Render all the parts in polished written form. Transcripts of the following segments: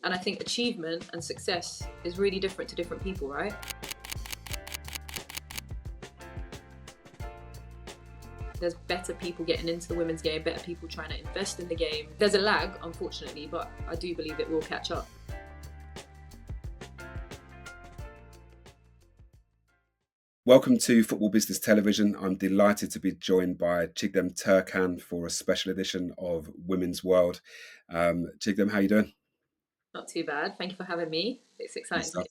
And I think achievement and success is really different to different people, right? There's better people getting into the women's game, better people trying to invest in the game. There's a lag, unfortunately, but I do believe it will catch up. Welcome to Football Business Television. I'm delighted to be joined by Çiğdem Türkan for a special edition of Women's World. Çiğdem, how are you doing? Not too bad. Thank you for having me. It's exciting to get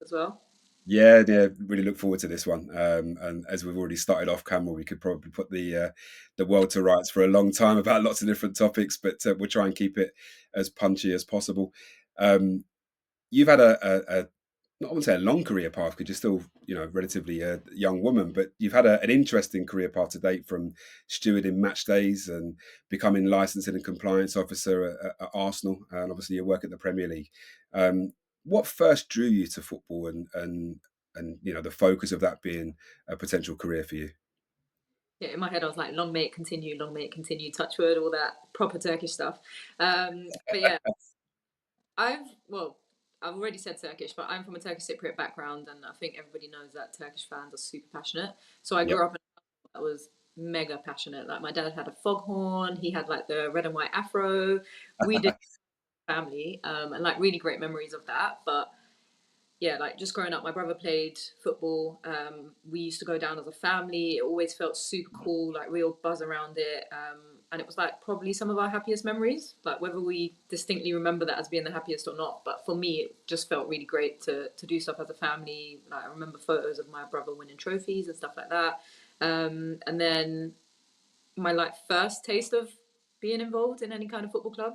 as well. Yeah, really look forward to this one. And as we've already started off camera, we could probably put the world to rights for a long time about lots of different topics, but we'll try and keep it as punchy as possible. You've had a not I wouldn't say a long career path because you're still, relatively a young woman, but you've had an interesting career path to date, from stewarding match days and becoming licensing and compliance officer at Arsenal, and obviously your work at the Premier League. What first drew you to football, and the focus of that being a potential career for you? Yeah, in my head I was like, long may it continue, touch wood, all that proper Turkish stuff. But yeah, I've already said Turkish, but I'm from a Turkish Cypriot background, and I think everybody knows that Turkish fans are super passionate. So I grew up in a family that was mega passionate. Like, my dad had a foghorn, he had like the red and white afro. We did family, and like really great memories of that. But yeah, like just growing up, my brother played football. We used to go down as a family. It always felt super cool, like real buzz around it. And it was like probably some of our happiest memories, like whether we distinctly remember that as being the happiest or not. But for me, it just felt really great to do stuff as a family. Like, I remember photos of my brother winning trophies and stuff like that. And then my like first taste of being involved in any kind of football club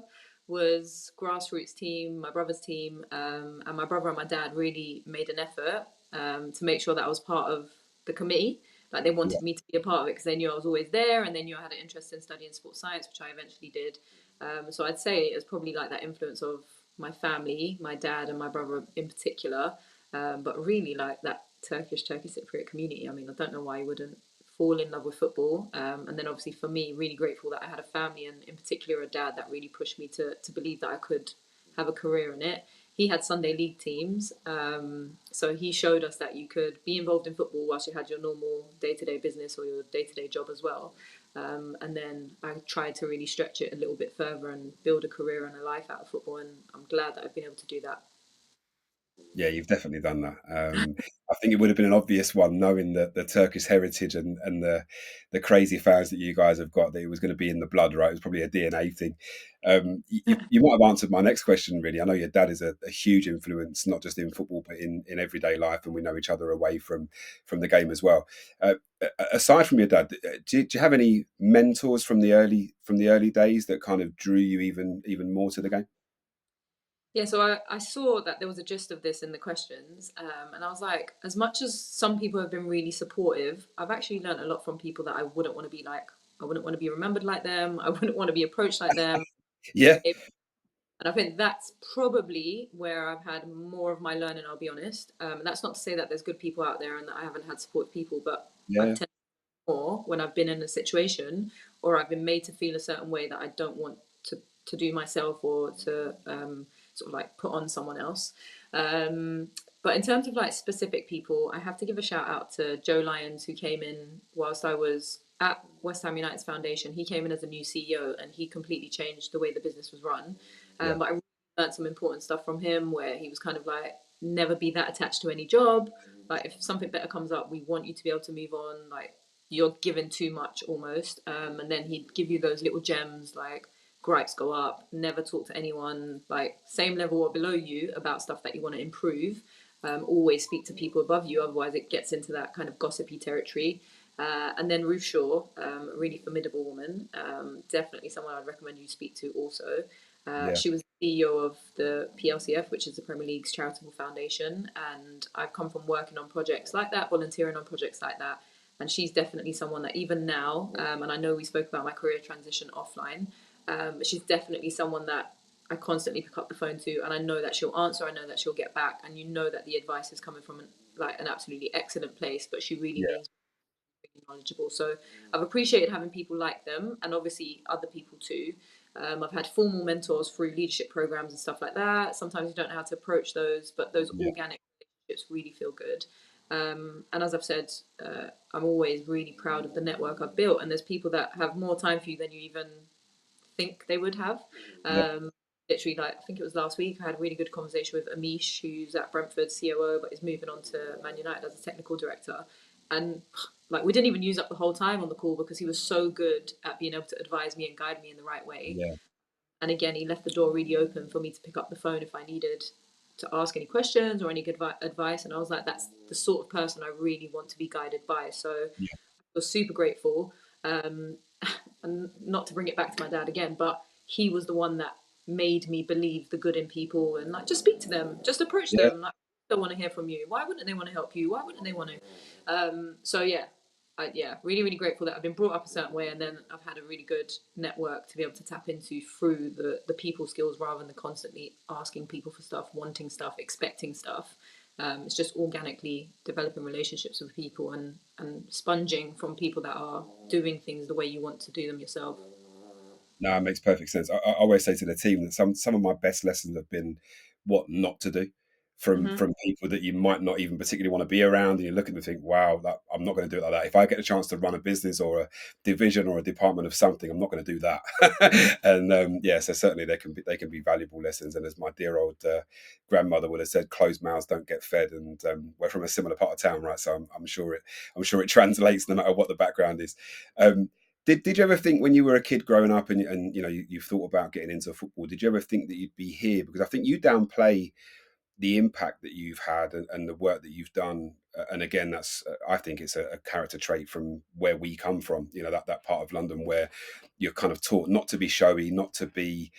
was grassroots team, my brother's team, and my brother and my dad really made an effort to make sure that I was part of the committee. Like, they wanted me to be a part of it because they knew I was always there, and they knew I had an interest in studying sports science, which I eventually did. So I'd say it was probably like that influence of my family, my dad and my brother in particular, but really like that Turkish Cypriot community. I mean, I don't know why you wouldn't fall in love with football. And then obviously for me, really grateful that I had a family, and in particular a dad that really pushed me to believe that I could have a career in it. He had Sunday league teams, so he showed us that you could be involved in football whilst you had your normal day-to-day business or your day-to-day job as well. And then I tried to really stretch it a little bit further and build a career and a life out of football, and I'm glad that I've been able to do that. Yeah, you've definitely done that. I think it would have been an obvious one, knowing the Turkish heritage and the crazy fans that you guys have got, that it was going to be in the blood, right? It was probably a DNA thing. You might have answered my next question, really. I know your dad is a huge influence, not just in football, but in everyday life, and we know each other away from the game as well. Aside from your dad, do you have any mentors from the early days that kind of drew you even more to the game? Yeah, so I saw that there was a gist of this in the questions, and I was like, as much as some people have been really supportive, I've actually learned a lot from people that I wouldn't want to be like. I wouldn't want to be remembered like them. I wouldn't want to be approached like them. Yeah, And I think that's probably where I've had more of my learning, I'll be honest. And that's not to say that there's good people out there and that I haven't had supportive people, but I've yeah, tended more when I've been in a situation or I've been made to feel a certain way that I don't want to do myself, or to sort of like put on someone else. But in terms of like specific people, I have to give a shout out to Joe Lyons, who came in whilst I was at West Ham United's foundation. He came in as a new CEO and he completely changed the way the business was run. yeah. But I really learned some important stuff from him, where he was kind of like, never be that attached to any job. Like, if something better comes up, we want you to be able to move on. Like, you're given too much almost. And then he'd give you those little gems like, gripes go up, never talk to anyone like same level or below you about stuff that you want to improve. Always speak to people above you, otherwise it gets into that kind of gossipy territory. And then Ruth Shaw, a really formidable woman, definitely someone I'd recommend you speak to also. Yeah. She was the CEO of the PLCF, which is the Premier League's charitable foundation, and I've come from working on projects like that, volunteering on projects like that, and she's definitely someone that even now, and I know we spoke about my career transition offline, but she's definitely someone that I constantly pick up the phone to, and I know that she'll answer, I know that she'll get back, and you know that the advice is coming from an absolutely excellent place, but she really Yeah. means knowledgeable. So I've appreciated having people like them, and obviously other people too. I've had formal mentors through leadership programs and stuff like that. Sometimes you don't know how to approach those, but those Yeah. organic relationships really feel good. And as I've said, I'm always really proud of the network I've built. And there's people that have more time for you than you even think they would have. Yeah. Literally, like I think it was last week, I had a really good conversation with Amish, who's at Brentford COO, but is moving on to Man United as a technical director. And like we didn't even use up the whole time on the call because he was so good at being able to advise me and guide me in the right way. Yeah. And again, he left the door really open for me to pick up the phone if I needed to ask any questions or any good advice. And I was like, that's the sort of person I really want to be guided by. So Yeah. I was super grateful. And not to bring it back to my dad again, but he was the one that made me believe the good in people and like just speak to them, just approach Yeah. them. Like, they want to hear from you. Why wouldn't they want to help you? Why wouldn't they want to? So yeah, really, really grateful that I've been brought up a certain way, and then I've had a really good network to be able to tap into through the people skills rather than constantly asking people for stuff, wanting stuff, expecting stuff. It's just organically developing relationships with people and sponging from people that are doing things the way you want to do them yourself. No, it makes perfect sense. I always say to the team that some of my best lessons have been what not to do Mm-hmm. from people that you might not even particularly want to be around, and you look at them and think, "Wow, that, I'm not going to do it like that." If I get a chance to run a business or a division or a department of something, I'm not going to do that. And yeah, so certainly they can be valuable lessons. And as my dear old grandmother would have said, "Closed mouths don't get fed." And we're from a similar part of town, right? So I'm sure it translates no matter what the background is. Did you ever think when you were a kid growing up and you thought about getting into football, did you ever think that you'd be here? Because I think you downplay the impact that you've had and the work that you've done. And again, that's I think it's a character trait from where we come from. That part of London where you're kind of taught not to be showy, not to be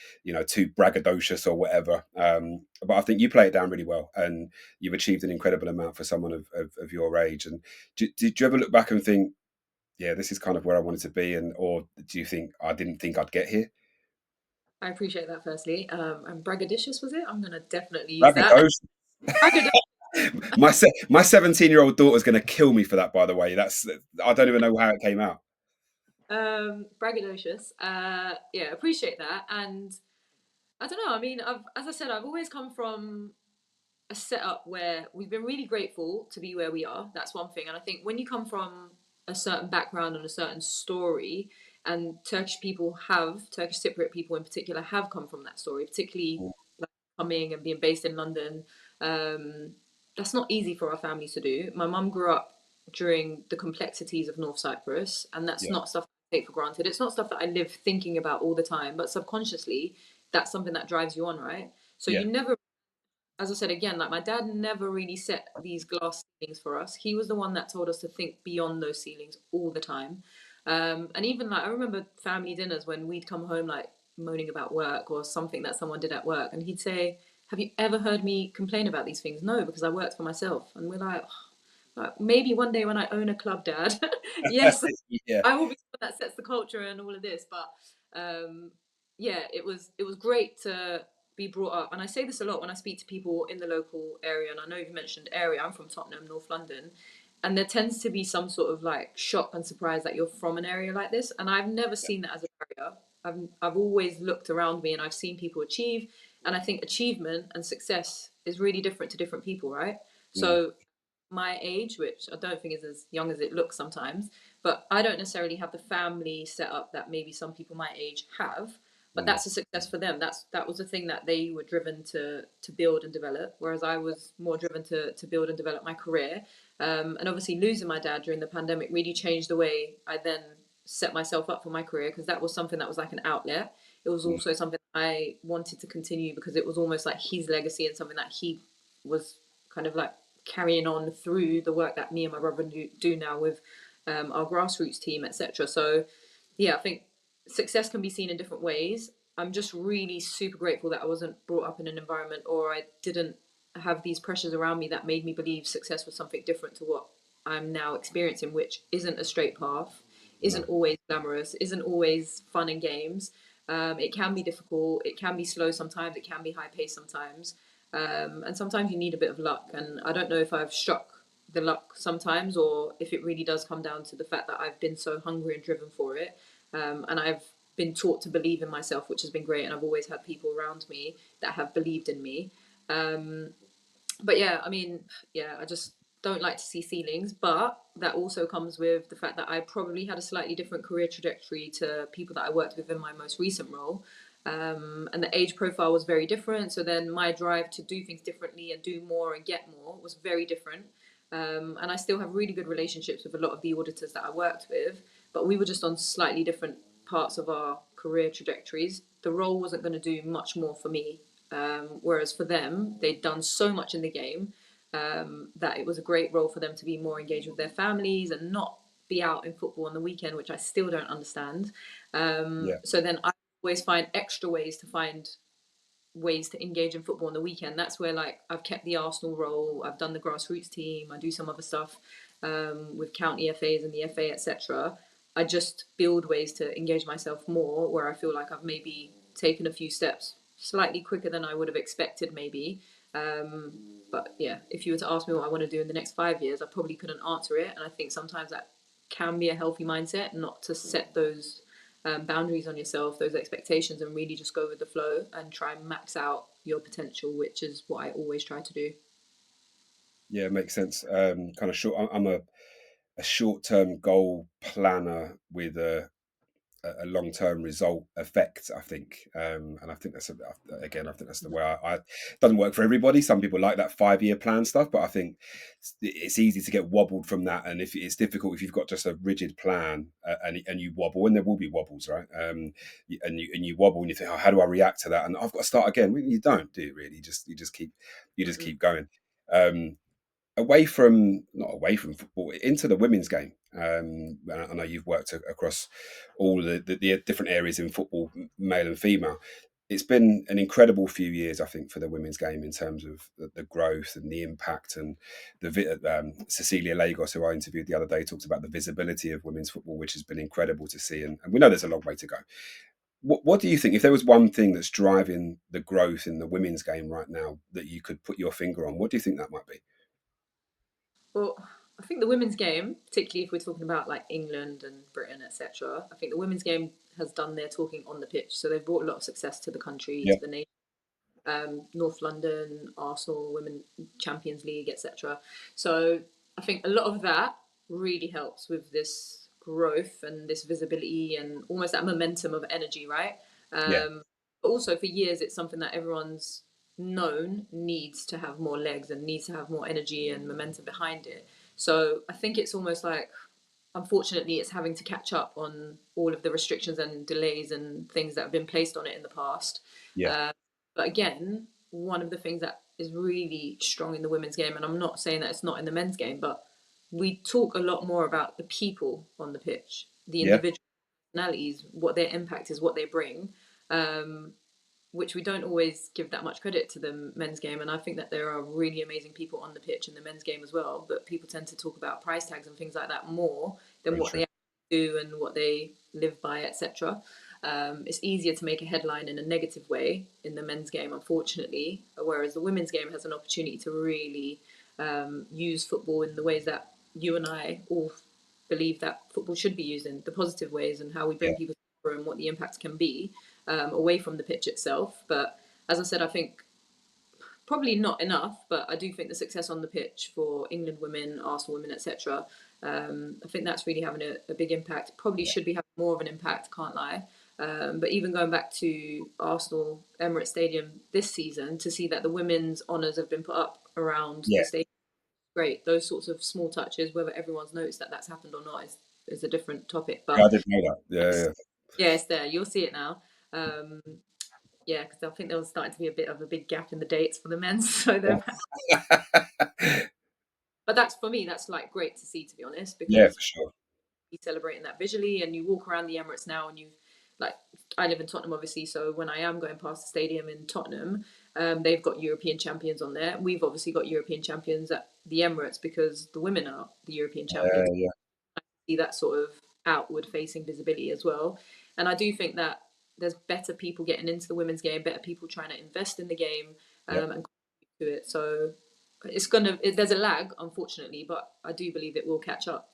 too braggadocious or whatever. But I think you play it down really well, and you've achieved an incredible amount for someone of your age. And did you ever look back and think, yeah, this is kind of where I wanted to be, or do you think I didn't think I'd get here? I appreciate that. Firstly, and braggadocious was it? I'm gonna definitely use that. Braggadocious. Braggadocious. My 17-year-old daughter's going to kill me for that. By the way, I don't even know how it came out. Braggadocious. Yeah, appreciate that. And I don't know. I mean, as I said, I've always come from a setup where we've been really grateful to be where we are. That's one thing. And I think when you come from a certain background and a certain story, and Turkish Cypriot people in particular, have come from that story, particularly like coming and being based in London. Um, that's not easy for our families to do. My mum grew up during the complexities of North Cyprus, and that's Yeah, not stuff I take for granted. It's not stuff that I live thinking about all the time, but subconsciously, that's something that drives you on, right? So yeah, you never, as I said again, like my dad never really set these glass ceilings for us. He was the one that told us to think beyond those ceilings all the time. And even like I remember family dinners when we'd come home like moaning about work or something that someone did at work, and he'd say, "Have you ever heard me complain about these things?" No, because I worked for myself. And we're like maybe one day when I own a club, Dad, yes, yeah, I will be someone that sets the culture and all of this. But yeah, it was great to be brought up. And I say this a lot when I speak to people in the local area. And I know you've mentioned area. I'm from Tottenham, North London, and there tends to be some sort of like shock and surprise that you're from an area like this. And I've never seen that as a barrier. I've always looked around me and I've seen people achieve. And I think achievement and success is really different to different people, right? mm, So my age, which I don't think is as young as it looks sometimes, but I don't necessarily have the family set up that maybe some people my age have. But mm, that's a success for them. That was a thing that they were driven to build and develop, whereas I was more driven to build and develop my career. And obviously, losing my dad during the pandemic really changed the way I then set myself up for my career because that was something that was like an outlet. It was mm, also something I wanted to continue because it was almost like his legacy and something that he was kind of like carrying on through the work that me and my brother do now with our grassroots team, etc. So, yeah, I think success can be seen in different ways. I'm just really super grateful that I wasn't brought up in an environment or I didn't have these pressures around me that made me believe success was something different to what I'm now experiencing, which isn't a straight path, isn't no, always glamorous, isn't always fun and games. It can be difficult, it can be slow sometimes, it can be high paced sometimes. And sometimes you need a bit of luck. And I don't know if I've struck the luck sometimes or if it really does come down to the fact that I've been so hungry and driven for it. And I've been taught to believe in myself, which has been great. And I've always had people around me that have believed in me. But yeah, I mean, yeah, I just don't like to see ceilings. But that also comes with the fact that I probably had a slightly different career trajectory to people that I worked with in my most recent role. And the age profile was very different. So then my drive to do things differently and do more and get more was very different. And I still have really good relationships with a lot of the auditors that I worked with, but we were just on slightly different parts of our career trajectories. The role wasn't going to do much more for me, whereas for them, they'd done so much in the game that it was a great role for them to be more engaged with their families and not be out in football on the weekend, which I still don't understand. Yeah. So then I always find extra ways to find ways to engage in football on the weekend. That's where like I've kept the Arsenal role. I've done the grassroots team. I do some other stuff with county FAs and the FA, etc. I just build ways to engage myself more, where I feel like I've maybe taken a few steps slightly quicker than I would have expected, maybe. But yeah, if you were to ask me what I want to do in the next 5 years, I probably couldn't answer it. And I think sometimes that can be a healthy mindset, not to set those boundaries on yourself, those expectations, and really just go with the flow and try and max out your potential, which is what I always try to do. Yeah, makes sense. Kind of short. I'm a short term goal planner with a long term result effect, I think. And I think that's again, I think that's the way I doesn't work for everybody. Some people like that 5 year plan stuff, but I think it's easy to get wobbled from that. And if it's difficult, if you've got just a rigid plan and you wobble, and there will be wobbles, right? And you wobble and you think, oh, how do I react to that? And I've got to start again. Well, you don't do it really. You just Mm-mm. keep going. Um, Away from not away from football into the women's game. I know you've worked across all the different areas in football, male and female. It's been an incredible few years, I think, for the women's game in terms of the growth and the impact. And Cecilia Lagos, who I interviewed the other day, talked about the visibility of women's football, which has been incredible to see. And we know there's a long way to go. What do you think? If there was one thing that's driving the growth in the women's game right now that you could put your finger on, what do you think that might be? Well, I think the women's game, particularly if we're talking about like England and Britain, etc., I think the women's game has done their talking on the pitch. So they've brought a lot of success to the country, Yeah, to the nation. North London, Arsenal, Women Champions League, etc. So I think a lot of that really helps with this growth and this visibility and almost that momentum of energy, right? yeah, But also for years, it's something that everyone's known needs to have more legs and needs to have more energy and momentum behind it. So I think it's almost like, unfortunately, it's having to catch up on all of the restrictions and delays and things that have been placed on it in the past. yeah, Uh, but again, one of the things that is really strong in the women's game, and I'm not saying that it's not in the men's game, but we talk a lot more about the people on the pitch, the yeah. individual personalities, what their impact is, what they bring, um, which we don't always give that much credit to the men's game. And I think that there are really amazing people on the pitch in the men's game as well, but people tend to talk about price tags and things like that more than Very what true. they do and what they live by, etc. It's easier to make a headline in a negative way in the men's game, unfortunately, whereas the women's game has an opportunity to really use football in the ways that you and I all believe that football should be used in, the positive ways, and how we Yeah, bring people together and what the impact can be away from the pitch itself. But as I said, I think probably not enough, but I do think the success on the pitch for England women, Arsenal women, etc. I think that's really having a big impact. Probably yeah, should be having more of an impact, can't lie. But even going back to Arsenal Emirates Stadium this season, to see that the women's honours have been put up around yeah. the stadium, great. Those sorts of small touches, whether everyone's noticed that that's happened or not, is a different topic. Yeah, But I didn't know that. yes, Yeah, yeah, it's there. You'll see it now. Um, yeah, because I think there was starting to be a bit of a big gap in the dates for the men's. So yeah. they've, but that's for me, that's like great to see, to be honest, Yeah, because for sure. you celebrating that visually, and you walk around the Emirates now, and you like, I live in Tottenham, obviously. So when I am going past the stadium in Tottenham, they've got European champions on there. We've obviously got European champions at the Emirates because the women are the European champions. Yeah, See that sort of outward facing visibility as well. And I do think that there's better people getting into the women's game, better people trying to invest in the game yeah, and contribute to it. So it's gonna there's a lag, unfortunately, but I do believe it will catch up.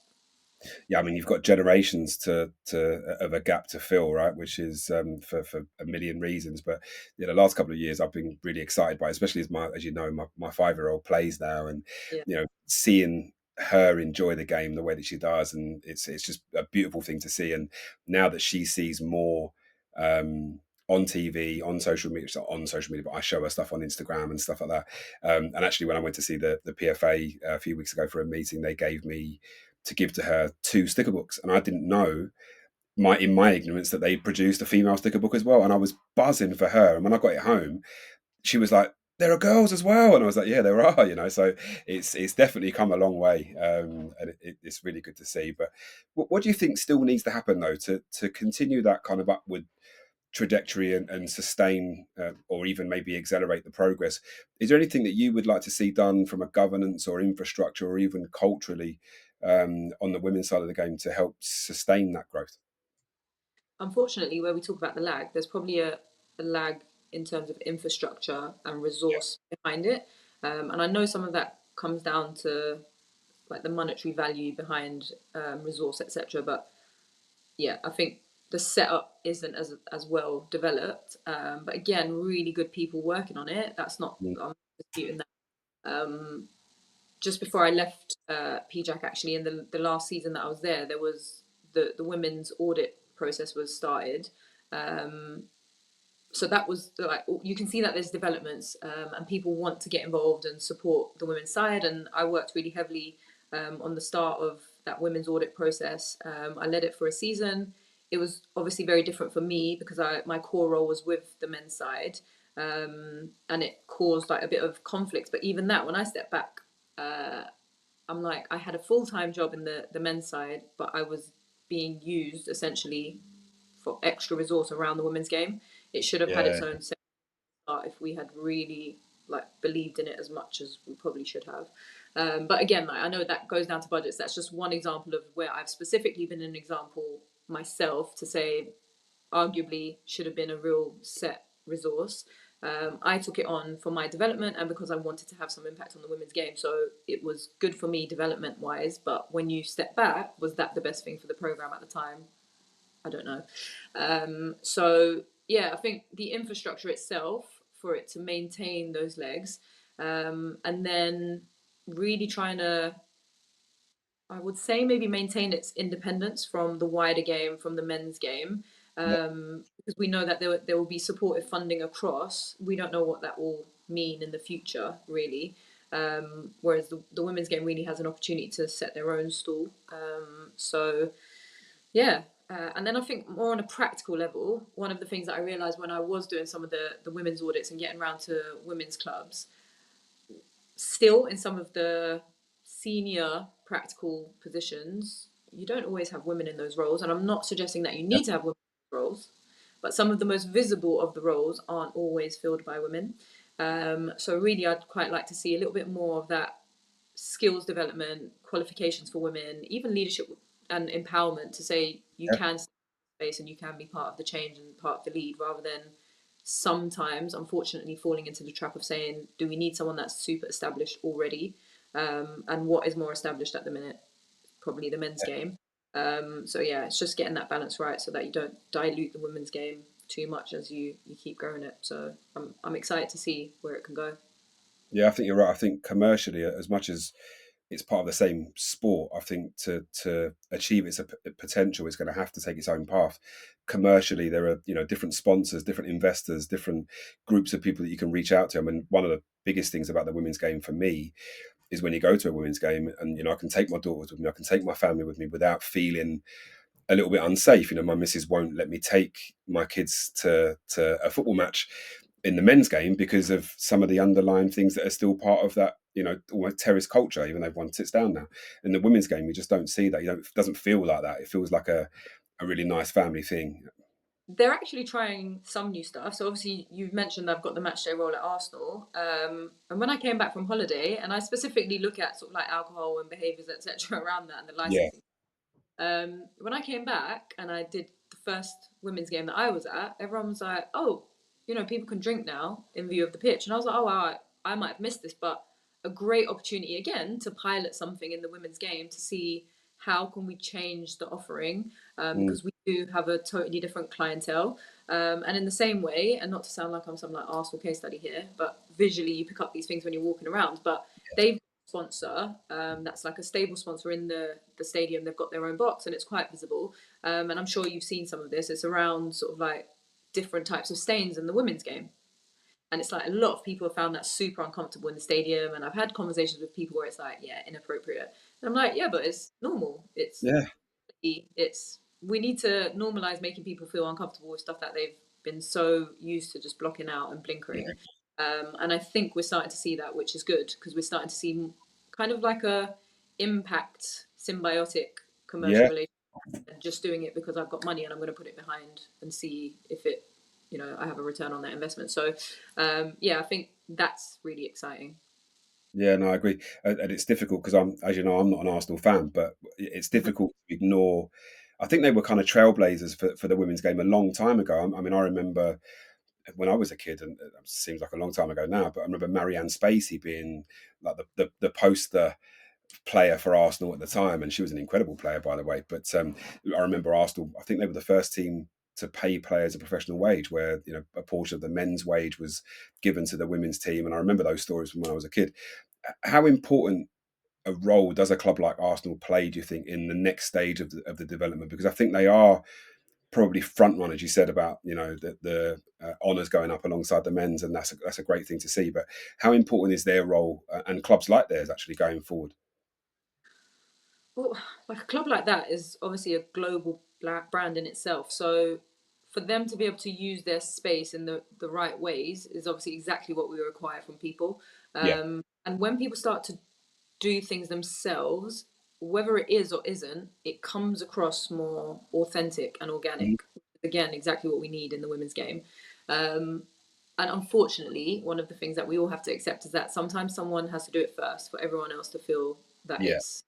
Yeah, I mean, you've got generations to of a gap to fill, right? Which is for a million reasons. But the last couple of years, I've been really excited by, it, especially as you know, my 5-year-old plays now, and Yeah. seeing her enjoy the game the way that she does, and it's just a beautiful thing to see. And now that she sees more. On TV, on social media, not on social media, but I show her stuff on Instagram and stuff like that. And actually, when I went to see the PFA a few weeks ago for a meeting, they gave me to give to her 2 sticker books, and I didn't know in my ignorance that they produced a female sticker book as well, and I was buzzing for her. And when I got it home, she was like, "There are girls as well," and I was like, "Yeah, there are," So it's definitely come a long way, and it's really good to see. But what do you think still needs to happen though to continue that kind of upward trajectory and sustain or even maybe accelerate the progress? Is there anything that you would like to see done from a governance or infrastructure or even culturally on the women's side of the game to help sustain that growth? Unfortunately, where we talk about the lag, there's probably a lag in terms of infrastructure and resource behind it. And I know some of that comes down to like the monetary value behind resource, etc. But yeah, I think the setup isn't as well developed. But again, really good people working on it. That's not, Mm. I'm not disputing that. Um, just before I left PJAC, actually, in the last season that I was there, there was the women's audit process was started. Um, so that was like, you can see that there's developments, and people want to get involved and support the women's side. And I worked really heavily on the start of that women's audit process. I led it for a season. It was obviously very different for me because my core role was with the men's side, and it caused like a bit of conflict. But even that, when I stepped back, uh, I'm like, I had a full time job in the men's side, but I was being used essentially for extra resource around the women's game. It should have had Yeah, its own start if we had really like believed in it as much as we probably should have. But again, like, I know that goes down to budgets. That's just one example of where I've specifically been an example myself to say arguably should have been a real set resource. I took it on for my development and because I wanted to have some impact on the women's game. So it was good for me development wise. But when you step back, was that the best thing for the program at the time? I don't know. So yeah, I think the infrastructure itself for it to maintain those legs, and then really trying to, I would say, maybe maintain its independence from the wider game, from the men's game, yeah, because we know that there will be supportive funding across. We don't know what that will mean in the future, really. Whereas the women's game really has an opportunity to set their own stall. So yeah. And then I think more on a practical level, one of the things that I realized when I was doing some of the women's audits and getting around to women's clubs, still in some of the senior practical positions, you don't always have women in those roles. And I'm not suggesting that you yeah, need to have women in those roles, but some of the most visible of the roles aren't always filled by women. So really, I'd quite like to see a little bit more of that skills development, qualifications for women, even leadership and empowerment to say you yeah. can space and you can be part of the change and part of the lead rather than sometimes unfortunately falling into the trap of saying do we need someone that's super established already, and what is more established at the minute, probably the men's game. So yeah, it's just getting that balance right so that you don't dilute the women's game too much as you keep growing it. So I'm excited to see where it can go. Yeah, I think you're right. I think commercially, as much as it's part of the same sport, I think to achieve its potential, it's going to have to take its own path. Commercially, there are different sponsors, different investors, different groups of people that you can reach out to. I mean, one of the biggest things about the women's game for me is when you go to a women's game and I can take my daughters with me, I can take my family with me without feeling a little bit unsafe. My missus won't let me take my kids to a football match in the men's game because of some of the underlying things that are still part of that, almost terrace culture, even though everyone sits down now. In the women's game, you just don't see that. It doesn't feel like that. It feels like a really nice family thing. They're actually trying some new stuff. So obviously you've mentioned I've got the match day role at Arsenal. And when I came back from holiday, and I specifically look at sort of like alcohol and behaviours, etc., around that and the Yeah, licensing. When I came back and I did the first women's game that I was at, everyone was like, "Oh, people can drink now in view of the pitch," and I was like, "Oh, wow, I might have missed this," but a great opportunity again to pilot something in the women's game to see how can we change the offering, Mm, because we do have a totally different clientele. And in the same way, and not to sound like I'm some like Arsenal case study here, but visually you pick up these things when you're walking around. But they've got a sponsor, that's like a stable sponsor in the stadium. They've got their own box and it's quite visible. And I'm sure you've seen some of this. It's around sort of like different types of stains in the women's game. And it's like a lot of people have found that super uncomfortable in the stadium. And I've had conversations with people where it's like, yeah, inappropriate. And I'm like, yeah, but it's normal. yeah, It's we need to normalize making people feel uncomfortable with stuff that they've been so used to just blocking out and blinkering. yeah, And I think we're starting to see that, which is good because we're starting to see kind of like a impact symbiotic commercial yeah. relationship, and just doing it because I've got money and I'm going to put it behind and see if it, I have a return on that investment. So, yeah, I think that's really exciting. Yeah, no, I agree, and it's difficult because as you know, I'm not an Arsenal fan, but it's difficult to ignore. I think they were kind of trailblazers for the women's game a long time ago. I mean, I remember when I was a kid, and it seems like a long time ago now, but I remember Marianne Spacey being like the poster player for Arsenal at the time, and she was an incredible player, by the way. But I remember Arsenal. I think they were the first team to pay players a professional wage, where a portion of the men's wage was given to the women's team. And I remember those stories from when I was a kid. How important a role does a club like Arsenal play, do you think, in the next stage of the development? Because I think they are probably front runners. You said about the honours going up alongside the men's, and that's a great thing to see. But how important is their role and clubs like theirs actually going forward? Well, like a club like that is obviously a global brand in itself. So for them to be able to use their space in the right ways is obviously exactly what we require from people. Yeah. And when people start to do things themselves, whether it is or isn't, it comes across more authentic and Mhm. organic. Again, exactly what we need in the women's game. Um, and unfortunately, one of the things that we all have to accept is that sometimes someone has to do it first for everyone else to feel that Yeah. it's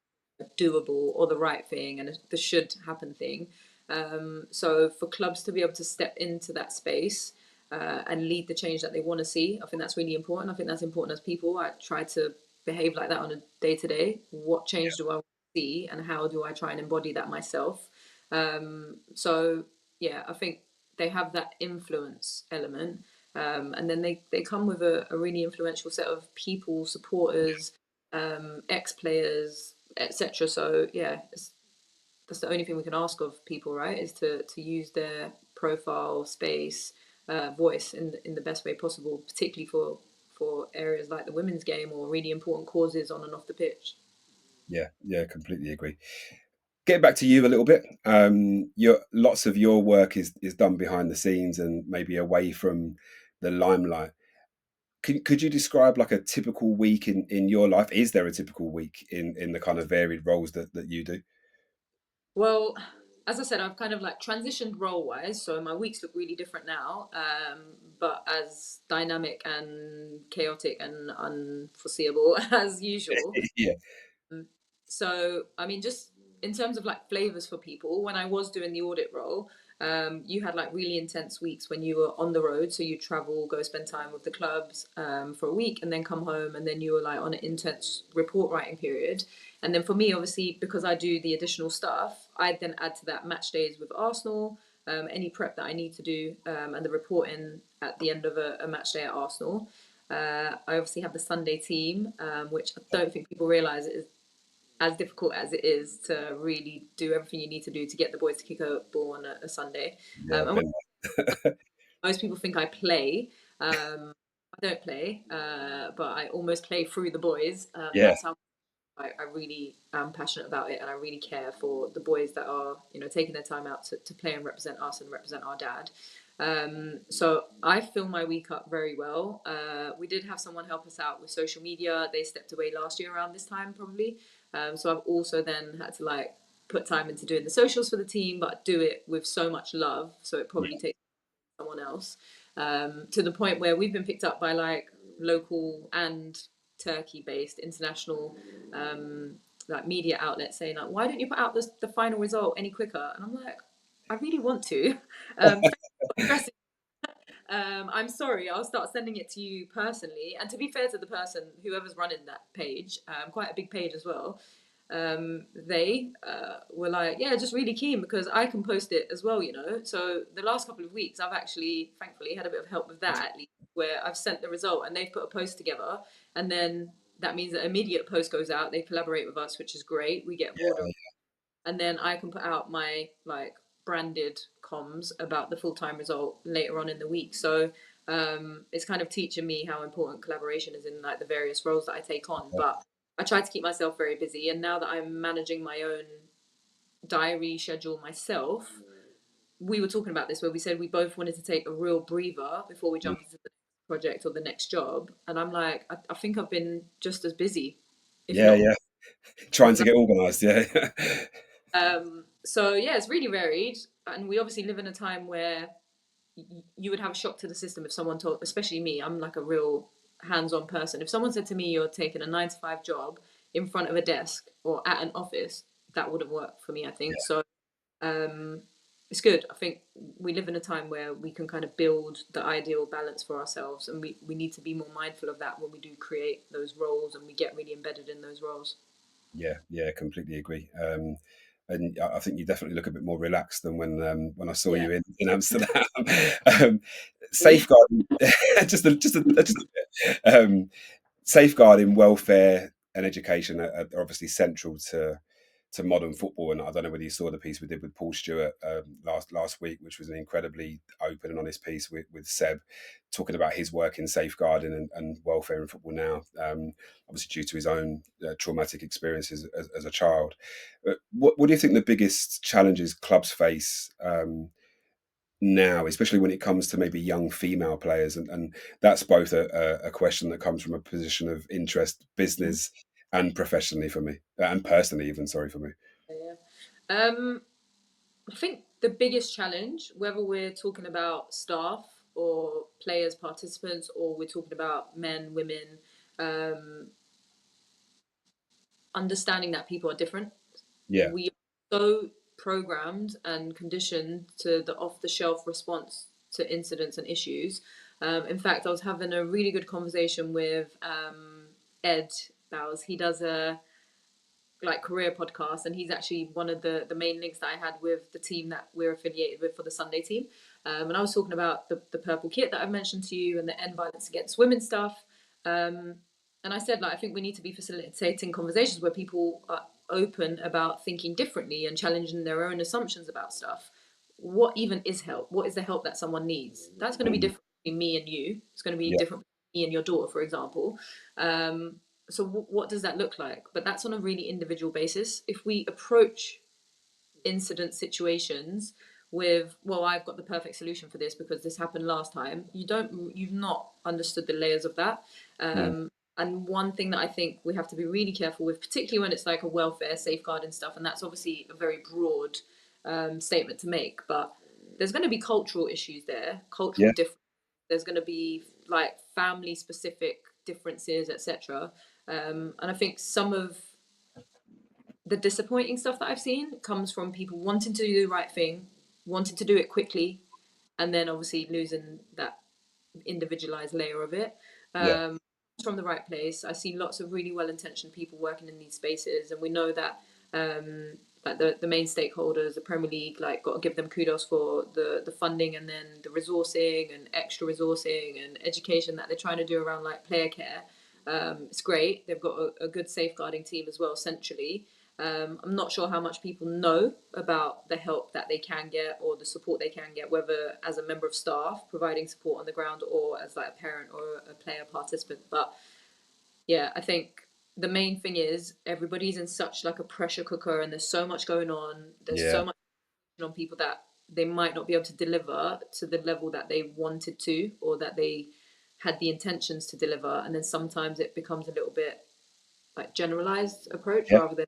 doable or the right thing and the should happen thing. So for clubs to be able to step into that space and lead the change that they want to see, I think that's really important. I think that's important as people. I try to behave like that on a day to day. What change do I want to see, and how do I try and embody that myself? So yeah, I think they have that influence element, and then they come with a really influential set of people, supporters, ex players, etc. So yeah, that's the only thing we can ask of people, right? Is to use their profile, space, voice in the best way possible, particularly for areas like the women's game or really important causes on and off the pitch. Yeah, yeah, completely agree. Getting back to you a little bit, your lots of your work is done behind the scenes and maybe away from the limelight. Could you describe like a typical week in your life? Is there a typical week in the kind of varied roles that you do? Well, as I said, I've kind of like transitioned role wise, so my weeks look really different now, but as dynamic and chaotic and unforeseeable as usual. Yeah, So, I mean, just in terms of like flavors for people, when I was doing the audit role, you had like really intense weeks when you were on the road. So you travel, go spend time with the clubs for a week, and then come home, and then you were like on an intense report writing period. And then for me, obviously, because I do the additional stuff, I'd then add to that match days with Arsenal, any prep that I need to do, and the reporting at the end of a match day at Arsenal. I obviously have the Sunday team, which I don't think people realise is as difficult as it is to really do everything you need to do to get the boys to kick a ball on a Sunday. yeah, And been there. most people think I play. I don't play, but I almost play through the boys. Yeah, That's how I really am passionate about it, and I really care for the boys that are, taking their time out to play and represent us and represent our dad. So I fill my week up very well. We did have someone help us out with social media. They stepped away last year around this time, probably. So I've also then had to like put time into doing the socials for the team, but do it with so much love. So it yeah, probably takes someone else, to the point where we've been picked up by like local and Turkey-based international like media outlets saying like, why don't you put out the final result any quicker? And I'm like, I really want to. I'm sorry, I'll start sending it to you personally. And to be fair to the person, whoever's running that page, quite a big page as well. they were like, yeah, just really keen because I can post it as well, you know. So the last couple of weeks, I've actually, thankfully, had a bit of help with that, at least, where I've sent the result and they've put a post together, and then that means that immediate post goes out. They collaborate with us, which is great. We get broader, and then I can put out my like branded comms about the full time result later on in the week. So it's kind of teaching me how important collaboration is in like the various roles that I take on. But I try to keep myself very busy, and now that I'm managing my own diary schedule myself, we were talking about this where we said we both wanted to take a real breather before we Mm. jump into the next project or the next job. And I'm like, I think I've been just as busy, if Yeah, not. yeah. Trying to get organised. Yeah. So yeah, it's really varied, and we obviously live in a time where you would have a shock to the system if someone told, especially me, I'm like a real hands-on person. If someone said to me, "You're taking a 9 to 5 job in front of a desk or at an office," that wouldn't work for me. I think so. Um, it's good. I think we live in a time where we can kind of build the ideal balance for ourselves, and we need to be more mindful of that when we do create those roles and we get really embedded in those roles. Yeah, yeah, completely agree. And I think you definitely look a bit more relaxed than when I saw Yeah. you in Amsterdam. um, safeguarding, just a bit. Safeguarding, welfare, and education are obviously central to modern football. And I don't know whether you saw the piece we did with Paul Stewart last week, which was an incredibly open and honest piece with Seb, talking about his work in safeguarding and welfare in football now, obviously due to his own traumatic experiences as a child. What do you think the biggest challenges clubs face? Now, especially when it comes to maybe young female players, and that's both a question that comes from a position of interest, Mhm. business, and professionally for me, and personally even. Sorry for me. Yeah. I think the biggest challenge, whether we're talking about staff or players, participants, or we're talking about men, women, um, understanding that people are different. Yeah, We are so programmed and conditioned to the off the shelf response to incidents and issues. In fact, I was having a really good conversation with Ed Bowers. He does a like career podcast, and he's actually one of the main links that I had with the team that we're affiliated with for the Sunday team. And I was talking about the purple kit that I've mentioned to you and the end violence against women stuff. Um, and I said, like, I think we need to be facilitating conversations where people are open about thinking differently and challenging their own assumptions about stuff. What even is help? What is the help that someone needs? That's going to be mhm, different between me and you. It's going to be yeah, different between me and your daughter, for example. So what does that look like? But that's on a really individual basis. If we approach incident situations with, well, I've got the perfect solution for this because this happened last time, you've not understood the layers of that. mm, And one thing that I think we have to be really careful with, particularly when it's like a welfare safeguarding stuff, and that's obviously a very broad statement to make, but there's going to be cultural issues there, cultural yeah, difference. There's going to be like family specific differences, etc. And I think some of the disappointing stuff that I've seen comes from people wanting to do the right thing, wanting to do it quickly, and then obviously losing that individualized layer of it. yeah, From the right place. I see lots of really well-intentioned people working in these spaces, and we know that like the main stakeholders, the Premier League, like got to give them kudos for the funding and then the resourcing and extra resourcing and education that they're trying to do around like player care. It's great. They've got a good safeguarding team as well centrally. I'm not sure how much people know about the help that they can get or the support they can get, whether as a member of staff providing support on the ground or as like a parent or a player participant. But yeah, I think the main thing is everybody's in such like a pressure cooker, and there's so much going on. There's yeah, so much on people that they might not be able to deliver to the level that they wanted to or that they had the intentions to deliver. And then sometimes it becomes a little bit like generalized approach yeah, rather than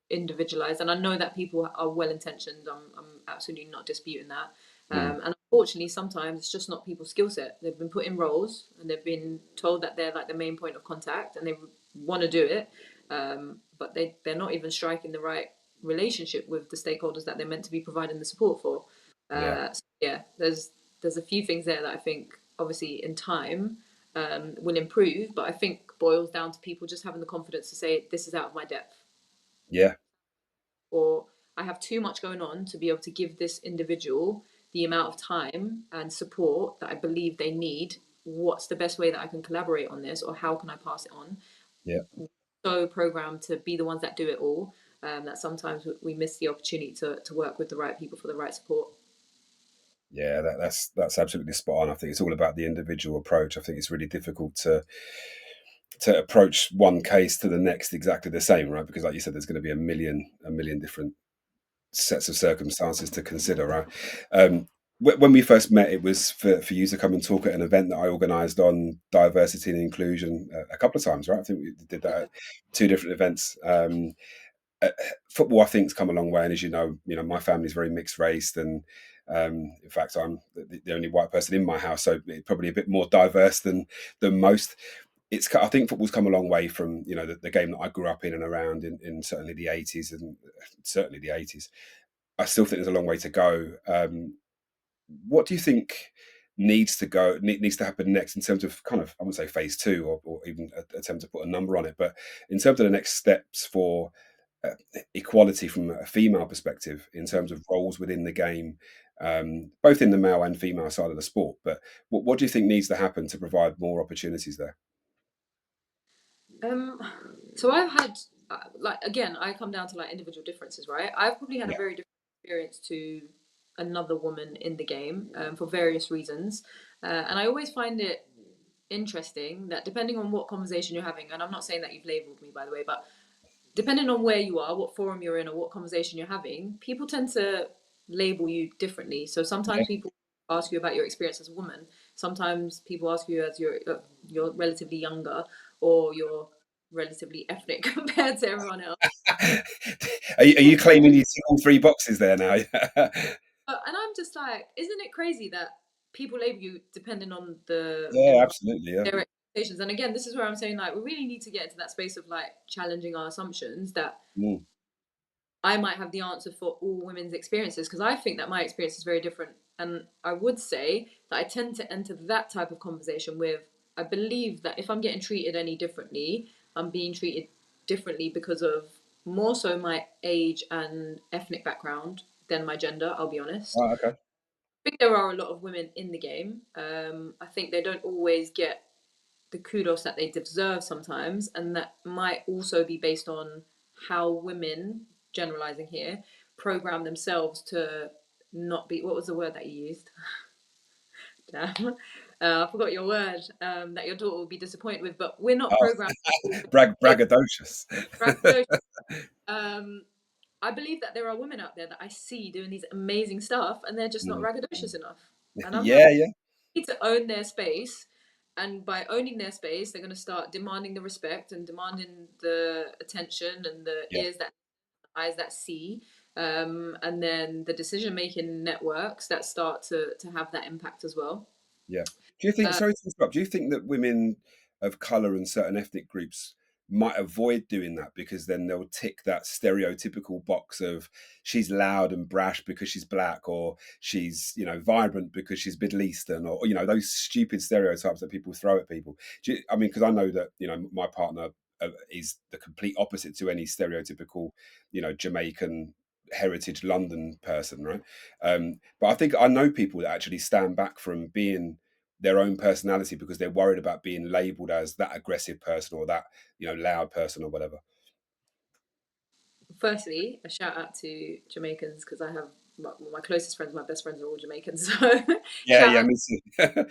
individualized. And I know that people are well intentioned. I'm absolutely not disputing that. mm, And unfortunately, sometimes it's just not people's skill set. They've been put in roles and they've been told that they're like the main point of contact and they want to do it, but they're not even striking the right relationship with the stakeholders that they're meant to be providing the support for. yeah, So yeah, there's a few things there that I think obviously in time will improve, but I think boils down to people just having the confidence to say this is out of my depth. Yeah. or I have too much going on to be able to give this individual the amount of time and support that I believe they need. What's the best way that I can collaborate on this, or how can I pass it on? Yeah. So programmed to be the ones that do it all, that sometimes we miss the opportunity to work with the right people for the right support. Yeah, that's absolutely spot on. I think it's all about the individual approach. I think it's really difficult to approach one case to the next exactly the same, right? Because, like you said, there's going to be a million different sets of circumstances to consider, right? When we first met, it was for you to come and talk at an event that I organised on diversity and inclusion a couple of times, right? I think we did that at two different events. Uh, Football, I think, has come a long way, and as you know, my family's very mixed race, and in fact, I'm the only white person in my house, so probably a bit more diverse than most. I think football's come a long way from the game that I grew up in and around in certainly the 80s and certainly the 80s. I still think there's a long way to go. What do you think needs to happen next in terms of kind of, I wouldn't say phase two, or even attempt to put a number on it, but in terms of the next steps for uh, equality from a female perspective in terms of roles within the game, both in the male and female side of the sport. But what do you think needs to happen to provide more opportunities there? Um, so I've had like, again, I come down to like individual differences, right? I've probably had a Yeah. very different experience to another woman in the game, for various reasons, and I always find it interesting that depending on what conversation you're having, and I'm not saying that you've labelled me, by the way, but depending on where you are, what forum you're in, or what conversation you're having, people tend to label you differently. So Yeah. sometimes people ask you about your experience as a woman. Sometimes people ask you as you're relatively younger, or you're relatively ethnic compared to everyone else. Are you claiming you tick all three boxes there now? And I'm just like, isn't it crazy that people label you depending on the Yeah, environment, absolutely. Yeah. their expectations? And again, this is where I'm saying like we really need to get into that space of like challenging our assumptions that Mm, I might have the answer for all women's experiences, because I think that my experience is very different. And I would say that I tend to enter that type of conversation with, I believe that if I'm getting treated any differently, I'm being treated differently because of more so my age and ethnic background than my gender, I'll be honest. oh, okay. I think there are a lot of women in the game. I think they don't always get the kudos that they deserve sometimes, and that might also be based on how women, generalizing here, program themselves to not be. What was the word that you used? Damn. I forgot your word. That your daughter will be disappointed with, but we're not Oh, programmed. braggadocious. Um, I believe that there are women out there that I see doing these amazing stuff, and they're just not Mm. braggadocious enough. And I'm like, Yeah, yeah, need to own their space, and by owning their space they're going to start demanding the respect and demanding the attention and the yeah. ears that eyes that see, and then the decision making networks that start to have that impact as well. Yeah. Do you think, uh, sorry to interrupt, do you think that women of colour and certain ethnic groups might avoid doing that because then they'll tick that stereotypical box of she's loud and brash because she's black, or she's vibrant because she's Middle Eastern, or those stupid stereotypes that people throw at people? I mean, because I know that my partner is the complete opposite to any stereotypical Jamaican heritage London person, right? But I think I know people that actually stand back from being their own personality because they're worried about being labelled as that aggressive person or that loud person or whatever. Firstly, a shout out to Jamaicans, because I have my closest friends, my best friends are all Jamaicans. So Yeah, shout yeah, out. me too.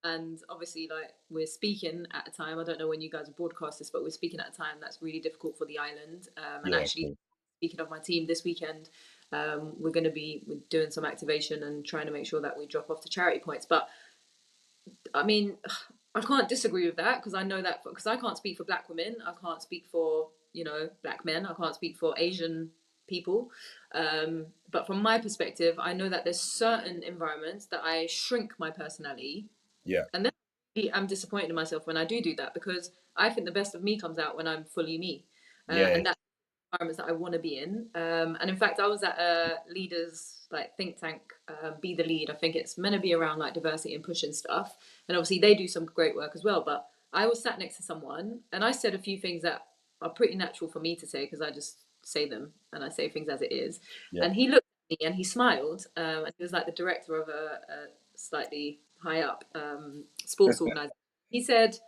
And obviously, like, we're speaking at a time, I don't know when you guys broadcast this, but we're speaking at a time that's really difficult for the island. And Yeah, actually, cool. speaking of my team this weekend, we're going to be doing some activation and trying to make sure that we drop off the charity points. But I mean, I can't disagree with that, because I know that, because I can't speak for black women, I can't speak for black men, I can't speak for Asian people. But from my perspective, I know that there's certain environments that I shrink my personality, Yeah, and then I'm disappointed in myself when I do that, because I think the best of me comes out when I'm fully me, yeah, and that's environments that I want to be in. And in fact, I was at a leaders like think tank, Be the Lead. I think it's meant to be around like diversity and pushing stuff, and obviously they do some great work as well. But I was sat next to someone, and I said a few things that are pretty natural for me to say, because I just say them and I say things as it is. Yeah. And he looked at me and he smiled, and he was like the director of a slightly high up sports organization. He said,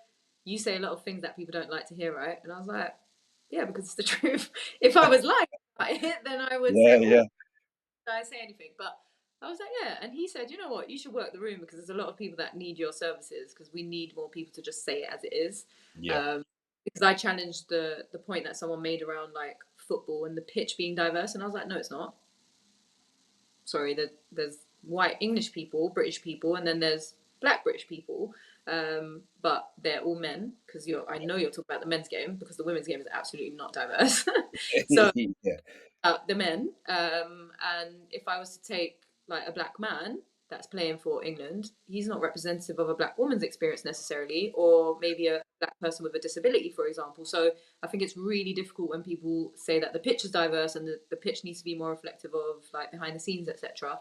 "You say a lot of things that people don't like to hear, right?" And I was like, "Yeah, because it's the truth. If I was lying about it, then I would Yeah, say, oh, yeah, did I say anything?" But I was like, "Yeah." And he said, "You know what? You should work the room because there's a lot of people that need your services because we need more people to just say it as it is." yeah. Um, because I challenged the point that someone made around like football and the pitch being diverse, and I was like, "No, it's not. Sorry, there's white English people, British people, and then there's black British people, but they're all men because I know you're talking about the men's game because the women's game is absolutely not diverse." So Yeah, the men, and if I was to take like a black man that's playing for England, he's not representative of a black woman's experience necessarily, or maybe a black person with a disability, for example. So I think it's really difficult when people say that the pitch is diverse and the pitch needs to be more reflective of like behind the scenes, etc.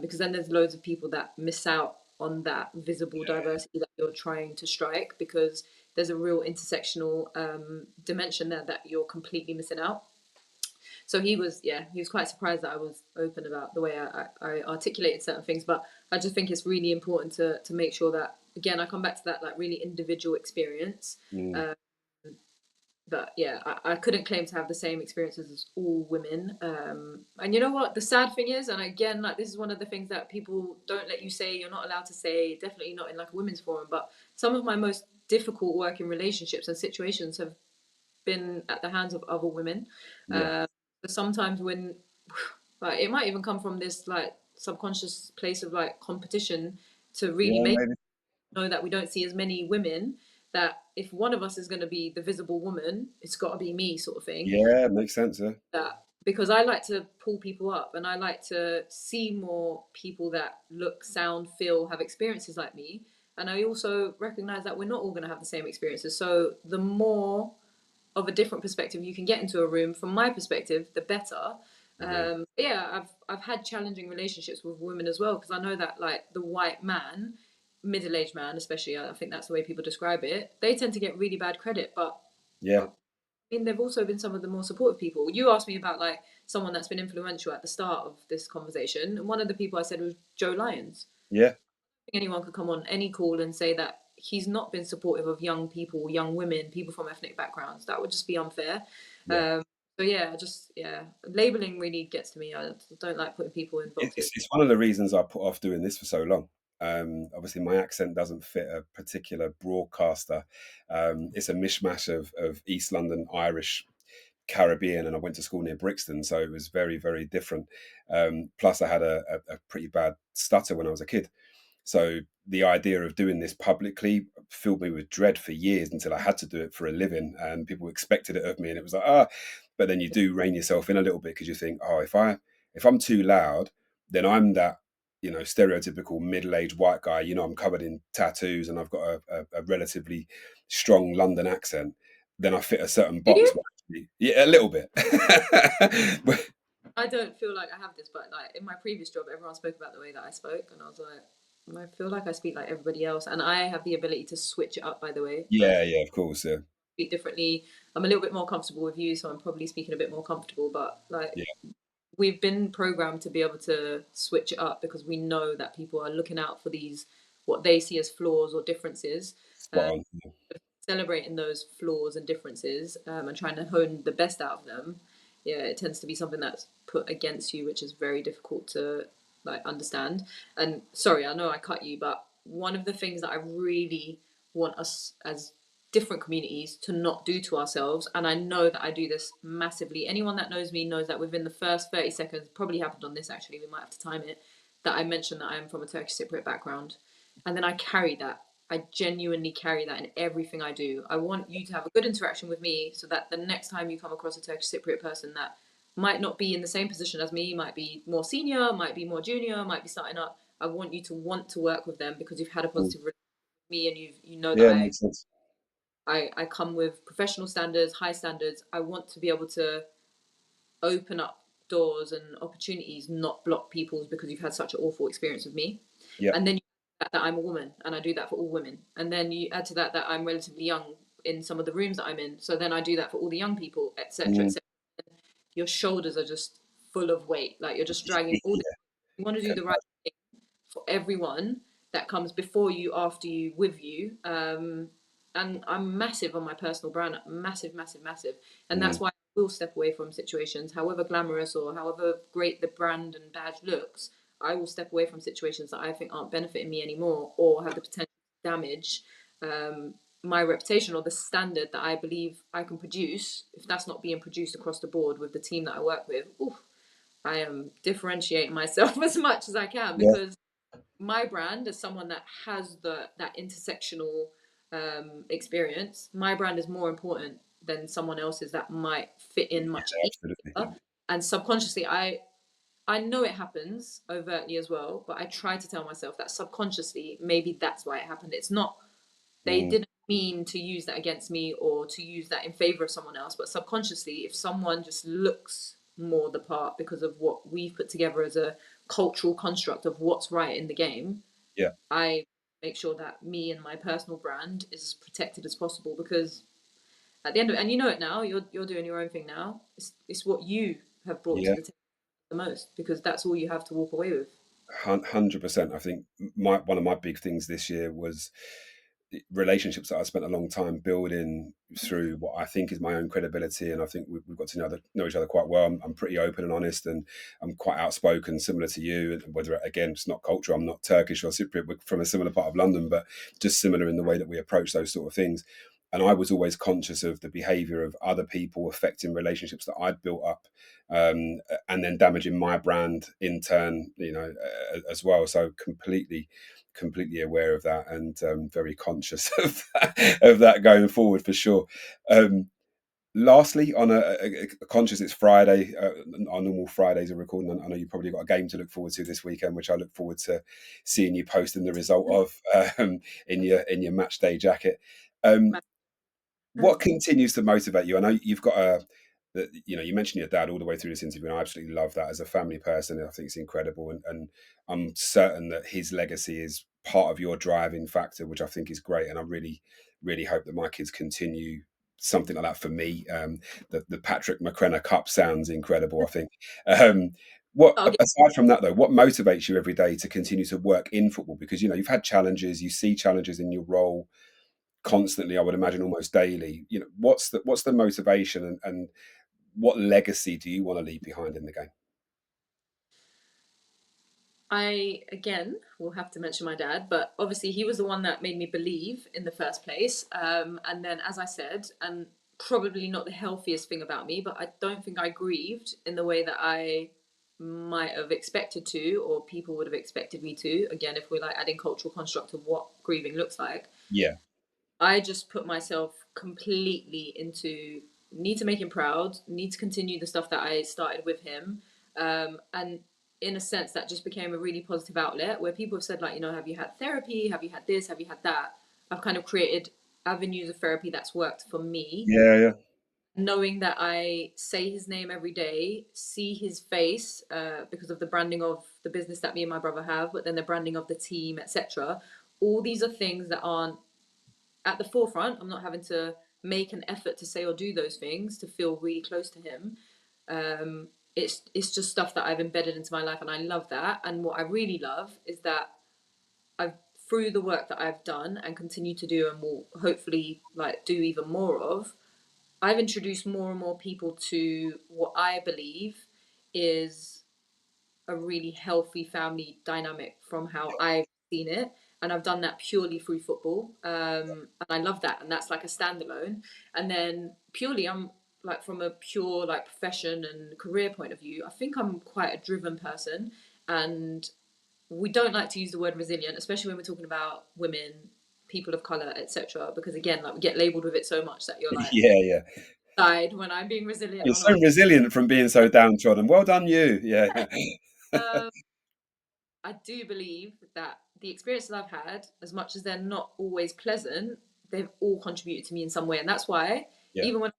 Because then there's loads of people that miss out on that visible diversity that you're trying to strike because there's a real intersectional dimension there that you're completely missing out. So he was quite surprised that I was open about the way I articulated certain things. But I just think it's really important to make sure that, again, I come back to that like really individual experience. mm, Uh, but yeah, I couldn't claim to have the same experiences as all women. And you know what? The sad thing is, and again, like this is one of the things that people don't let you say, you're not allowed to say, definitely not in like a women's forum. But some of my most difficult working relationships and situations have been at the hands of other women. yeah, Uh, but sometimes when, like, it might even come from this like subconscious place of like competition to really yeah. make Maybe. know that we don't see as many women. That if one of us is going to be the visible woman, it's got to be me, sort of thing. Yeah, makes sense. Yeah, That because I like to pull people up and I like to see more people that look, sound, feel, have experiences like me. And I also recognize that we're not all going to have the same experiences. So the more of a different perspective you can get into a room, from my perspective, the better. agree. Yeah, I've had challenging relationships with women as well because I know that like the white man, middle-aged man, especially, I think that's the way people describe it. They tend to get really bad credit, but Yeah, I mean they've also been some of the more supportive people. You asked me about like someone that's been influential at the start of this conversation, and one of the people I said was Joe Lyons. yeah, Anyone could come on any call and say that he's not been supportive of young people, young women, people from ethnic backgrounds. That would just be unfair. yeah. So yeah, just yeah, labeling really gets to me. I don't like putting people in boxes. It's one of the reasons I put off doing this for so long. Obviously, my accent doesn't fit a particular broadcaster. It's a mishmash of East London Irish, Caribbean, and I went to school near Brixton, so it was very, very different. Plus, I had a pretty bad stutter when I was a kid. So the idea of doing this publicly filled me with dread for years until I had to do it for a living, and people expected it of me, and it was like ah. But then you do rein yourself in a little bit because you think, oh, if I'm too loud, then I'm that stereotypical middle-aged white guy. I'm covered in tattoos and I've got a relatively strong London accent. Then I fit a certain Do box. you? But actually, yeah, a little bit. But I don't feel like I have this, but like in my previous job, everyone spoke about the way that I spoke, and I was like, I feel like I speak like everybody else, and I have the ability to switch it up. By the way, like yeah, yeah, of course, yeah, speak differently. I'm a little bit more comfortable with you, so I'm probably speaking a bit more comfortable. But like yeah, we've been programmed to be able to switch it up because we know that people are looking out for these what they see as flaws or differences, spot on. celebrating those flaws and differences, and trying to hone the best out of them. Yeah, it tends to be something that's put against you, which is very difficult to like understand. And sorry, I know I cut you, but one of the things that I really want us as different communities to not do to ourselves, and I know that I do this massively. Anyone that knows me knows that within the first 30 seconds, probably happened on this actually, we might have to time it, that I mentioned that I am from a Turkish Cypriot background. And then I carry that. I genuinely carry that in everything I do. I want you to have a good interaction with me so that the next time you come across a Turkish Cypriot person that might not be in the same position as me, might be more senior, might be more junior, might be starting up. I want you to want to work with them because you've had a Mm. positive relationship with me and you know that Yeah, makes sense. I come with professional standards, high standards. I want to be able to open up doors and opportunities, not block people's because you've had such an awful experience with me. Yeah, And then you add that I'm a woman and I do that for all women. And then you add to that that I'm relatively young in some of the rooms that I'm in. So then I do that for all the young people, etc., mm, etc. your shoulders are just full of weight. Like you're just dragging all the, you want to do the right thing for everyone that comes before you, after you, with you. And I'm massive on my personal brand, massive, massive, massive. And that's Mm, why I will step away from situations, however glamorous or however great the brand and badge looks. I will step away from situations that I think aren't benefiting me anymore or have the potential to damage um, my reputation or the standard that I believe I can produce. If that's not being produced across the board with the team that I work with, oof, I am differentiating myself as much as I can, yeah, because my brand, as someone that has that intersectional experience, my brand is more important than someone else's that might fit in much absolutely. easier. And subconsciously, I know it happens overtly as well, but I try to tell myself that subconsciously, maybe that's why it happened. It's not, they Mm, didn't mean to use that against me or to use that in favor of someone else, but subconsciously, if someone just looks more the part because of what we've put together as a cultural construct of what's right in the game, yeah, I make sure that me and my personal brand is as protected as possible, because at the end of it, and you know it now, you're doing your own thing now. It's what you have brought to yeah. the table the most, because that's all you have to walk away with. 100%. I think one of my big things this year was relationships that I spent a long time building through what I think is my own credibility, and I think we've got to know each other quite well. I'm pretty open and honest, and I'm quite outspoken, similar to you. And whether again, it's not culture. I'm not Turkish or Cypriot. We're from a similar part of London, but just similar in the way that we approach those sort of things. And I was always conscious of the behaviour of other people affecting relationships that I'd built up, and then damaging my brand in turn, as well. So completely aware of that, and very conscious of that going forward for sure. Um, Lastly, on a conscious, it's Friday. Our normal Fridays are recording. I know you've probably got a game to look forward to this weekend, which I look forward to seeing you posting the result of, in your match day jacket. Um, what continues to motivate you? I know you've got you mentioned your dad all the way through this interview, and I absolutely love that. As a family person, I think it's incredible, and I'm certain that his legacy is part of your driving factor, which I think is great. And I really, really hope that my kids continue something like that for me. The Patrick McCreanor Cup sounds incredible, I think. What I'll get, aside from that though, what motivates you every day to continue to work in football? Because you've had challenges, you see challenges in your role constantly, I would imagine almost daily. What's the motivation, and what legacy do you want to leave behind in the game? I again will have to mention my dad, but obviously he was the one that made me believe in the first place. And then, as I said, and probably not the healthiest thing about me, but I don't think I grieved in the way that I might have expected to, or people would have expected me to. Again, if we're like adding cultural construct of what grieving looks like, Yeah, I just put myself completely into need to make him proud, need to continue the stuff that I started with him. And in a sense, that just became a really positive outlet where people have said, like, have you had therapy? Have you had this? Have you had that? I've kind of created avenues of therapy that's worked for me, yeah, yeah, knowing that I say his name every day, see his face because of the branding of the business that me and my brother have, but then the branding of the team, etc. All these are things that aren't at the forefront. I'm not having to make an effort to say or do those things to feel really close to him. It's just stuff that I've embedded into my life, and I love that. And what I really love is that I've through the work that I've done and continue to do, and will hopefully like do even more of. I've introduced more and more people to what I believe is a really healthy family dynamic from how I've seen it. And I've done that purely through football. And I love that. And that's like a standalone. And then purely, I'm like from a pure like profession and career point of view, I think I'm quite a driven person. And we don't like to use the word resilient, especially when we're talking about women, people of color, etc. Because again, like we get labeled with it so much that you're like, yeah, yeah. side when I'm being resilient You're or so not. resilient from being so downtrodden. Well done, you. Yeah, Um, I do believe that the experiences I've had, as much as they're not always pleasant, they've all contributed to me in some way. And that's why, yeah, even when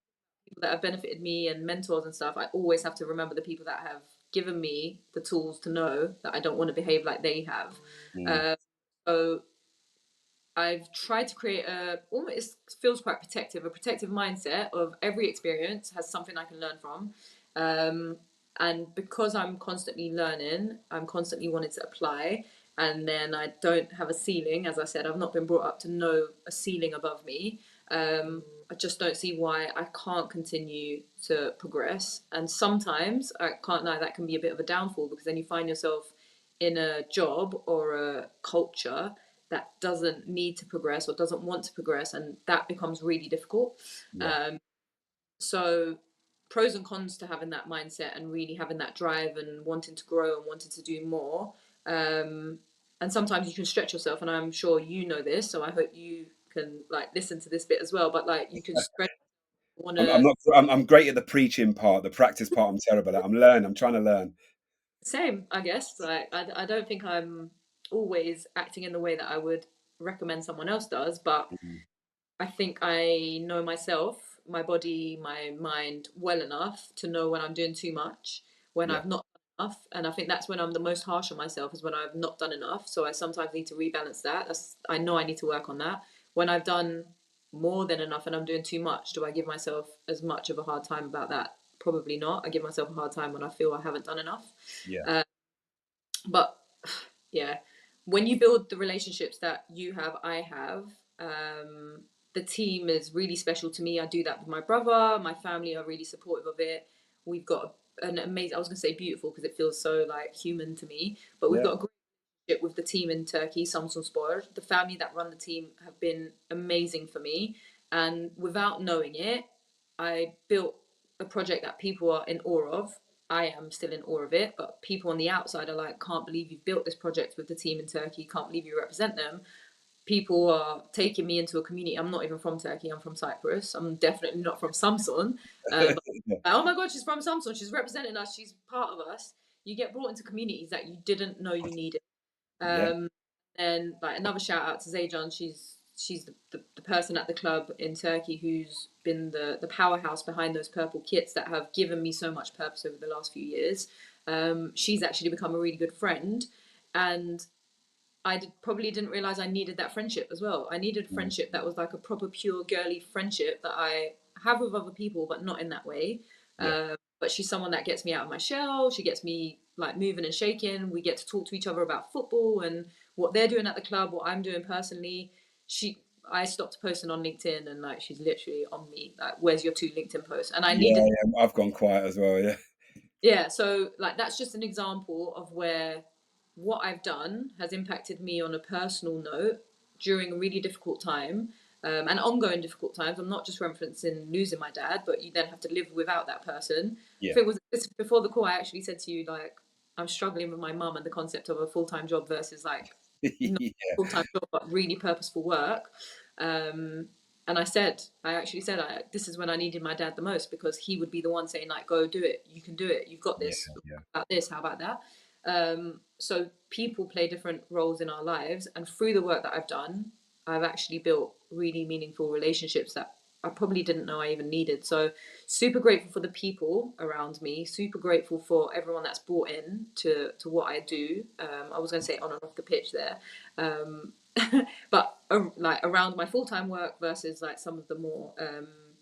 people that have benefited me and mentors and stuff, I always have to remember the people that have given me the tools to know that I don't want to behave like they have. mm, Uh, so I've tried to create almost feels quite protective, a protective mindset of every experience has something I can learn from. And because I'm constantly learning, I'm constantly wanting to apply. And then I don't have a ceiling. As I said, I've not been brought up to know a ceiling above me. I just don't see why I can't continue to progress. And sometimes I can't lie, that can be a bit of a downfall, because then you find yourself in a job or a culture that doesn't need to progress or doesn't want to progress, and that becomes really difficult. Yeah. So pros and cons to having that mindset and really having that drive and wanting to grow and wanting to do more. And sometimes you can stretch yourself, and I'm sure you know this, so I hope you can like listen to this bit as well. But like you can stretch, want I'm to not. I'm great at the preaching part. The practice part, I'm terrible at. I'm learning. I'm trying to learn. same, I guess. Like I don't think I'm always acting in the way that I would recommend someone else does, but Mhm. I think I know myself, my body, my mind well enough to know when I'm doing too much, when Yeah. I've not done enough. And I think that's when I'm the most harsh on myself, is when I've not done enough. So I sometimes need to rebalance that. I know I need to work on that. When I've done more than enough and I'm doing too much, do I give myself as much of a hard time about that? Probably not. I give myself a hard time when I feel I haven't done enough. Yeah. But yeah, when you build the relationships that you have, I have, the team is really special to me. I do that with my brother. My family are really supportive of it. We've got an amazing, I was going to say beautiful because it feels so like human to me, but we've Yeah. got a great relationship with the team in Turkey, Samsun Spor. The family that run the team have been amazing for me. And without knowing it, I built a project that people are in awe of. I am still in awe of it, but people on the outside are like, can't believe you've built this project with the team in Turkey, can't believe you represent them. People are taking me into a community. I'm not even from Turkey, I'm from Cyprus. I'm definitely not from Samsun. But Yeah. oh my God, she's from Samsun, she's representing us, she's part of us. You get brought into communities that you didn't know you needed. Yeah. Um, and like another shout out to Zayjan. She's the person at the club in Turkey who's been the powerhouse behind those purple kits that have given me so much purpose over the last few years. She's actually become a really good friend, and probably didn't realize I needed that friendship as well. I needed a Mm. friendship that was like a proper pure girly friendship that I have with other people, but not in that way. Yeah. But she's someone that gets me out of my shell. She gets me like moving and shaking. We get to talk to each other about football and what they're doing at the club, what I'm doing personally. I stopped posting on LinkedIn, and like she's literally on me. Like, where's your two LinkedIn posts? And I Yeah. needed, Yeah. I've gone quiet as well. Yeah. yeah. So like that's just an example of where what I've done has impacted me on a personal note during a really difficult time, and ongoing difficult times. I'm not just referencing losing my dad, but you then have to live without that person. I Yeah. think it was before the call I actually said to you like I'm struggling with my mum and the concept of a full-time job versus like not Yeah. full-time job but really purposeful work. Um, and I actually said, this is when I needed my dad the most, because he would be the one saying like, go do it, you can do it, you've got Yeah. this. Yeah. How about this? How about that? So people play different roles in our lives, and through the work that I've done, I've actually built really meaningful relationships that I probably didn't know I even needed. So super grateful for the people around me. Super grateful for everyone that's bought in to what I do. I was going to say on and off the pitch there, um, but like around my full time work versus like some of the more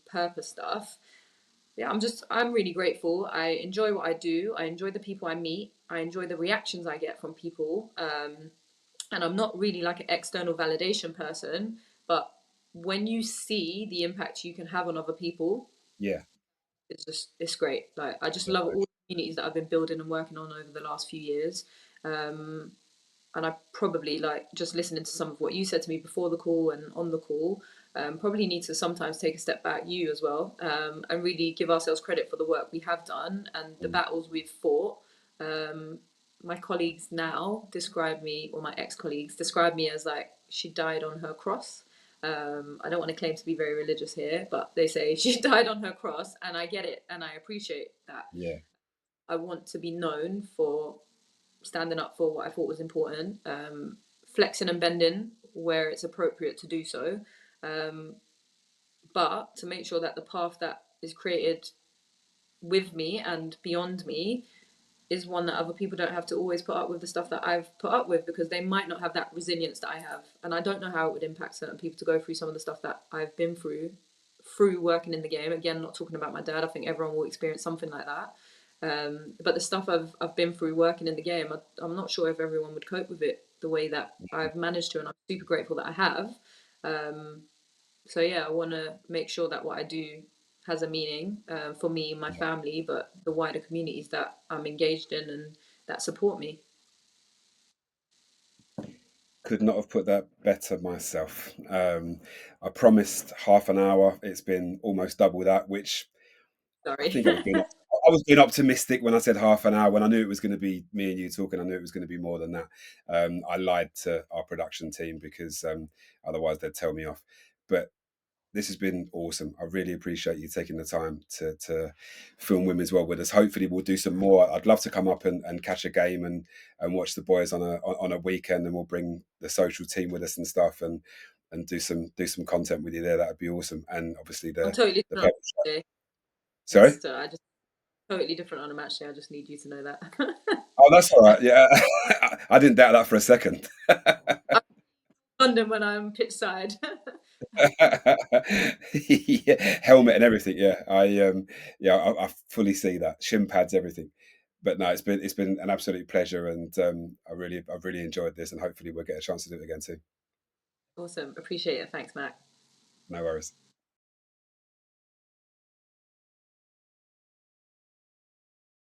purpose stuff. Yeah, I'm really grateful. I enjoy what I do. I enjoy the people I meet. I enjoy the reactions I get from people. And I'm not really like an external validation person, but when you see the impact you can have on other people, Yeah. it's great. Like I just love all the communities that I've been building and working on over the last few years. Um, and I probably like just listening to some of what you said to me before the call and on the call. Probably need to sometimes take a step back, you as well, and really give ourselves credit for the work we have done and the Mm. battles we've fought. Um, my colleagues now describe me, or my ex-colleagues describe me as like she died on her cross. I don't want to claim to be very religious here, but they say she died on her cross, and I get it, and I appreciate that. Yeah. I want to be known for standing up for what I thought was important, flexing and bending where it's appropriate to do so, um, but to make sure that the path that is created with me and beyond me is one that other people don't have to always put up with the stuff that I've put up with, because they might not have that resilience that I have. And I don't know how it would impact certain people to go through some of the stuff that I've been through through working in the game. Again, not talking about my dad. I think everyone will experience something like that. But the stuff I've been through working in the game, I'm not sure if everyone would cope with it the way that I've managed to, and I'm super grateful that I have. Um, so yeah, I want to make sure that what I do has a meaning for me, my family, but the wider communities that I'm engaged in and that support me. Could not have put that better myself. I promised half an hour. It's been almost double that, which I Sorry. think I was being optimistic when I said half an hour. When I knew it was going to be me and you talking, I knew it was going to be more than that. I lied to our production team because otherwise they'd tell me off. But this has been awesome. I really appreciate you taking the time to film Women's World with us. Hopefully, we'll do some more. I'd love to come up and catch a game and watch the boys on a weekend, and we'll bring the social team with us and stuff, and do some content with you there. That would be awesome. And obviously I'm the totally the different pep. on a match day. Sorry. I just totally different on a match day. I just need you to know that. Oh, that's all right. Yeah, I didn't doubt that for a second. I'm in London when I'm pitch side. Yeah, helmet and everything. Yeah, I fully see that. Shin pads, everything. But no, it's been an absolute pleasure, and I've really enjoyed this, and hopefully we'll get a chance to do it again too. Awesome. Appreciate it. Thanks, Mac. No worries.